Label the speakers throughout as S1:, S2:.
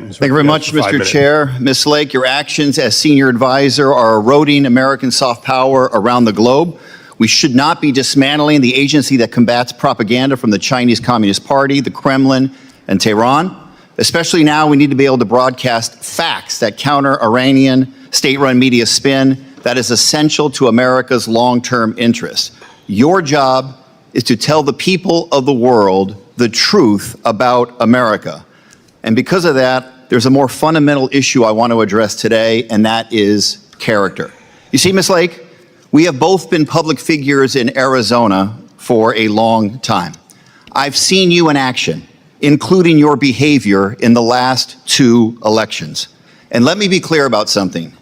S1: Thank
S2: you very much, Mr. Chair. Ms. Lake, your actions as senior advisor are eroding American soft power around the globe. We should not be dismantling the agency that combats propaganda from the Chinese Communist Party, the Kremlin, and Tehran. Especially now, we need to be able to broadcast facts that counter Iranian state-run media spin that is essential to America's long-term interests. Your job is to tell the people of the world the truth about America. And because of that, there's a more fundamental issue I want to address today, and that is character. You see, Ms. Lake, we have both been public figures in Arizona for a long time. I've seen you in action, including your behavior in the last 2 elections. And let me be clear about something.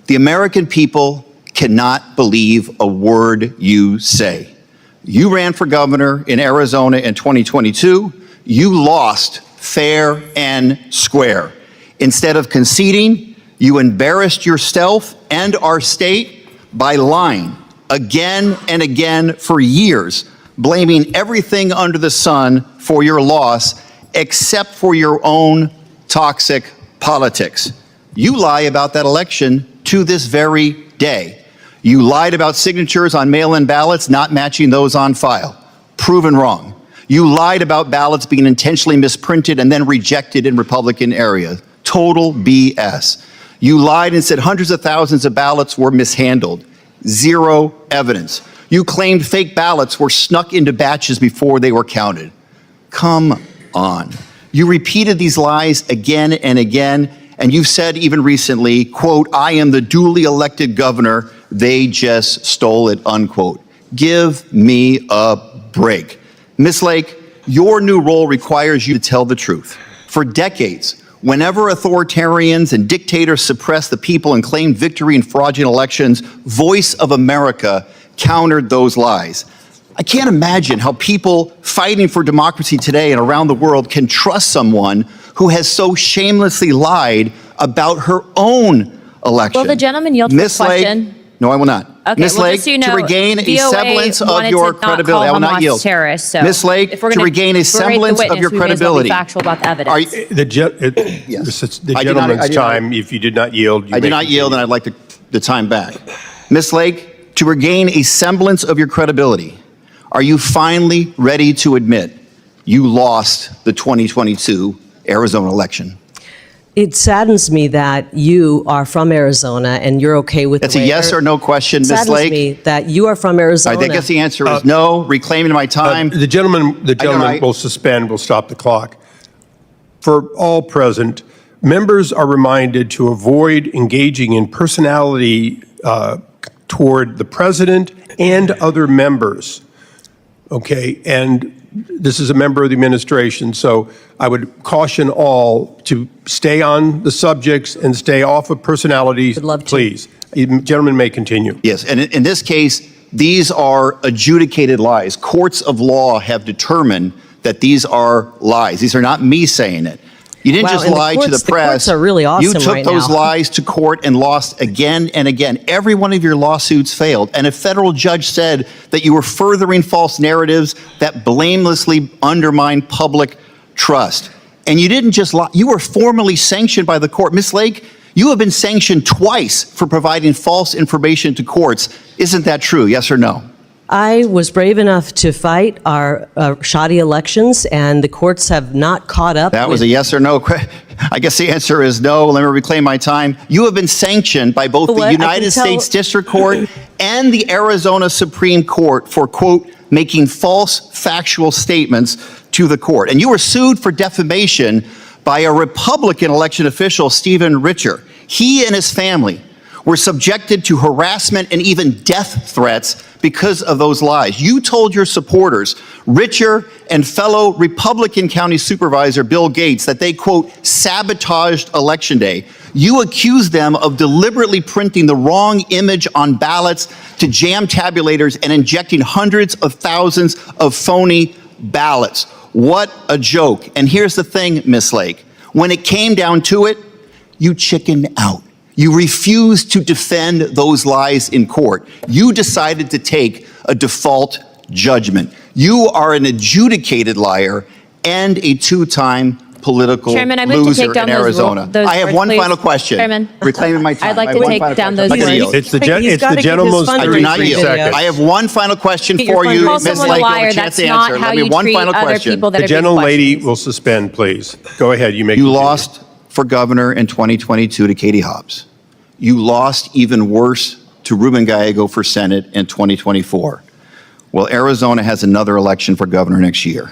S2: The American people cannot believe a word you say. You ran for governor in Arizona in 2022. You lost fair and square. Instead of conceding, you embarrassed yourself and our state by lying again and again for years, blaming everything under the sun for your loss except for your own toxic politics. You lie about that election to this very day. You lied about signatures on mail-in ballots not matching those on file. Proven wrong. You lied about ballots being intentionally misprinted and then rejected in Republican areas. Total BS. You lied and said hundreds of thousands of ballots were mishandled. Zero evidence. You claimed fake ballots were snuck into batches before they were counted. Come on. You repeated these lies again and again, and you've said even recently, quote, "I am the duly elected governor. They just stole it," unquote. Give me a break. Ms. Lake, your new role requires you to tell the truth. For decades, whenever authoritarians and dictators suppressed the people and claimed victory in fraudulent elections, Voice of America countered those lies. I can't imagine how people fighting for democracy today and around the world can trust someone who has so shamelessly lied about her own election.
S3: Will the gentleman yield to the question?
S2: No, I will not.
S3: Okay,
S2: Ms.
S3: well,
S2: Lake,
S3: just so you know,
S2: to regain a
S3: VOA
S2: semblance of
S3: wanted
S2: your
S3: to not
S2: credibility, I will
S3: call
S2: not
S3: Hamas
S2: yield.
S3: terrorists, so
S2: Ms. Lake,
S3: if we're
S2: to
S3: gonna
S2: regain a
S3: berate the
S2: semblance of
S3: witness,
S2: your
S3: we may as well be
S2: credibility.
S3: factual about the evidence.
S1: The gentleman's time, if you did not yield, you
S2: I did not yield, and I'd like the time back. Ms. Lake, to regain a semblance of your credibility, are you finally ready to admit you lost the 2022 Arizona election?
S4: It saddens me that you are from Arizona and you're okay with
S2: That's a yes or no question, Ms. Lake.
S4: It saddens me that you are from Arizona.
S2: I guess the answer is no. Reclaiming my time.
S1: The gentleman will suspend, will stop the clock. For all present, members are reminded to avoid engaging in personality toward the president and other members. Okay, and this is a member of the administration, so I would caution all to stay on the subjects and stay off of personalities,
S4: Would love to.
S1: please. Gentleman may continue.
S2: Yes, and in this case, these are adjudicated lies. Courts of law have determined that these are lies. These are not me saying it. You didn't just lie to the press.
S4: The courts are really awesome
S2: You took
S4: right
S2: those
S4: now.
S2: lies to court and lost again and again. Every one of your lawsuits failed. And a federal judge said that you were furthering false narratives that blamelessly undermine public trust. And you didn't just lie. You were formally sanctioned by the court. Ms. Lake, you have been sanctioned twice for providing false information to courts. Isn't that true? Yes or no?
S4: I was brave enough to fight our shoddy elections, and the courts have not caught up.
S2: That was a yes or no. I guess the answer is no. Let me reclaim my time. You have been sanctioned by both the United States District Court and the Arizona Supreme Court for, quote, making false factual statements to the court. And you were sued for defamation by a Republican election official, Stephen Richer. He and his family were subjected to harassment and even death threats because of those lies. You told your supporters, Richer and fellow Republican County Supervisor Bill Gates, that they, quote, sabotaged Election Day. You accused them of deliberately printing the wrong image on ballots to jam tabulators and injecting hundreds of thousands of phony ballots. What a joke. And here's the thing, Ms. Lake. When it came down to it, you chickened out. You refused to defend those lies in court. You decided to take a default judgment. You are an adjudicated liar and a two-time political
S3: Chairman, I move to
S2: loser
S3: take down
S2: in
S3: those
S2: Arizona.
S3: those
S2: I have
S3: words,
S2: one
S3: please.
S2: final question.
S3: Chairman.
S2: Reclaiming my time.
S3: I'd like
S2: I
S3: to
S2: have one
S3: take
S2: final
S3: down
S2: question.
S3: those
S2: I'm gonna yield.
S1: It's the
S4: He's gotta get his
S1: gentleman's
S2: I do
S1: 33
S2: not yield.
S1: seconds.
S2: I have one final question
S4: Get your
S2: for
S4: final
S2: you,
S3: Call
S2: Ms.
S3: someone a
S2: Lake. You'll have
S3: liar.
S2: a chance
S3: That's
S2: to
S3: not
S2: answer.
S3: how
S2: Let me
S3: you
S2: one
S3: treat
S2: final
S3: other
S2: question.
S3: people that
S1: The
S3: are being
S1: gentlelady
S3: questioned.
S1: will suspend, please. Go ahead, you may
S2: You
S1: continue.
S2: lost for governor in 2022 to Katie Hobbs. You lost even worse to Ruben Gallego for Senate in 2024. Well, Arizona has another election for governor next year.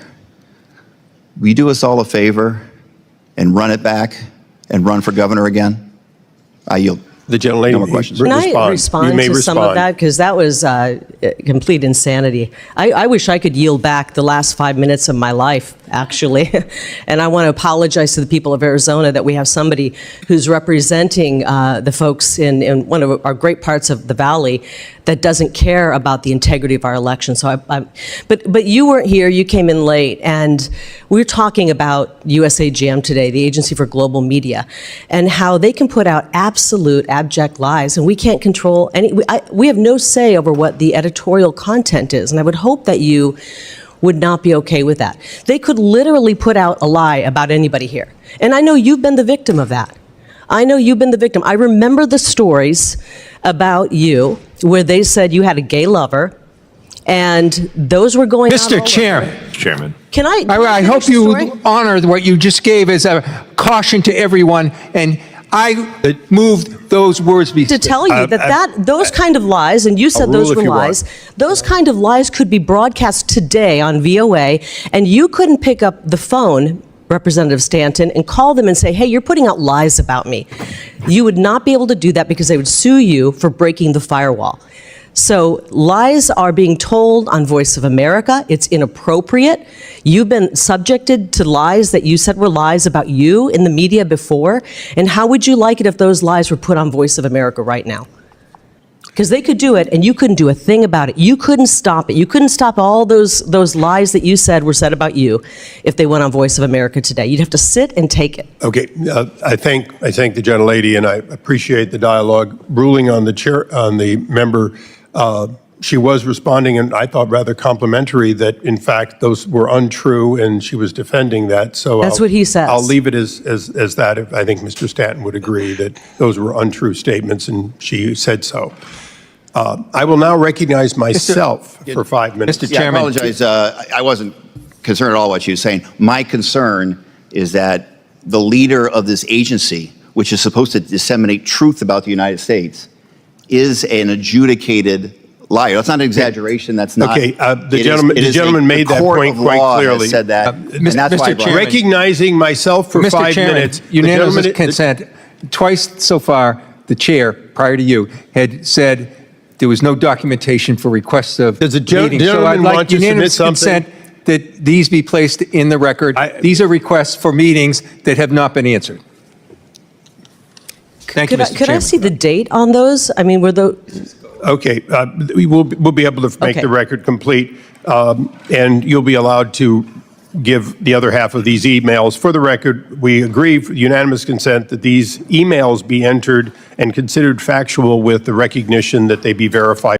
S2: Will you do us all a favor and run it back and run for governor again? I yield.
S1: The gentlelady
S2: No more questions.
S4: Can I
S1: respond.
S4: respond
S1: You may
S4: to some of
S1: respond.
S4: that? Because that was complete insanity. I wish I could yield back the last 5 minutes of my life, actually. And I want to apologize to the people of Arizona that we have somebody who's representing the folks in one of our great parts of the valley that doesn't care about the integrity of our election. So, but you weren't here. You came in late, and we're talking about USAGM today, the Agency for Global Media, and how they can put out absolute abject lies, and we can't control any. We have no say over what the editorial content is, and I would hope that you would not be okay with that. They could literally put out a lie about anybody here, and I know you've been the victim of that. I know you've been the victim. I remember the stories about you where they said you had a gay lover, and those were going out all
S5: Mr. Chair,
S6: Chairman.
S4: Can I?
S5: I
S4: finish
S5: hope
S4: the story?
S5: you honor what you just gave as a caution to everyone, and I moved those words be.
S4: To tell you that those kind of lies, and you said
S1: I'll
S4: those
S1: rule
S4: were
S1: if you want.
S4: lies, those kind of lies could be broadcast today on VOA, and you couldn't pick up the phone, Representative Stanton, and call them and say, hey, you're putting out lies about me. You would not be able to do that because they would sue you for breaking the firewall. So lies are being told on Voice of America. It's inappropriate. You've been subjected to lies that you said were lies about you in the media before. And how would you like it if those lies were put on Voice of America right now? Because they could do it, and you couldn't do a thing about it. You couldn't stop it. You couldn't stop all those lies that you said were said about you if they went on Voice of America today. You'd have to sit and take it.
S1: Okay, I thank the gentlelady, and I appreciate the dialogue. Ruling on the member, she was responding, and I thought rather complimentary that in fact those were untrue, and she was defending that. So
S4: That's what he says.
S1: I'll leave it as that. If I think Mr. Stanton would agree that those were untrue statements, and she said so. I will now recognize myself for 5 minutes.
S5: Mr.
S2: Yeah, I
S5: Chairman.
S2: apologize. I wasn't concerned at all what you were saying. My concern is that the leader of this agency, which is supposed to disseminate truth about the United States, is an adjudicated liar. That's not an exaggeration. That's not.
S1: Okay, the gentleman made that point quite clearly.
S2: Said that, and that's
S5: Mr.
S2: why I brought it up.
S5: Chairman.
S1: Recognizing myself for
S5: Mr.
S1: 5
S5: Chairman,
S1: minutes. the
S5: unanimous
S1: gentleman-
S5: consent. Twice so far, the chair, prior to you, had said there was no documentation for requests of
S1: Does the
S5: meetings. So
S1: gentleman
S5: I'd like
S1: want to submit
S5: unanimous
S1: something?
S5: consent that these be placed in the record. These are requests for meetings that have not been answered. Thank you, Mr. Chairman.
S4: Could I see the date on those? I mean, were those?
S1: Okay, we'll be able to make
S4: Okay.
S1: the record complete, and you'll be allowed to give the other half of these emails. For the record, we agree, for unanimous consent, that these emails be entered and considered factual with the recognition that they be verified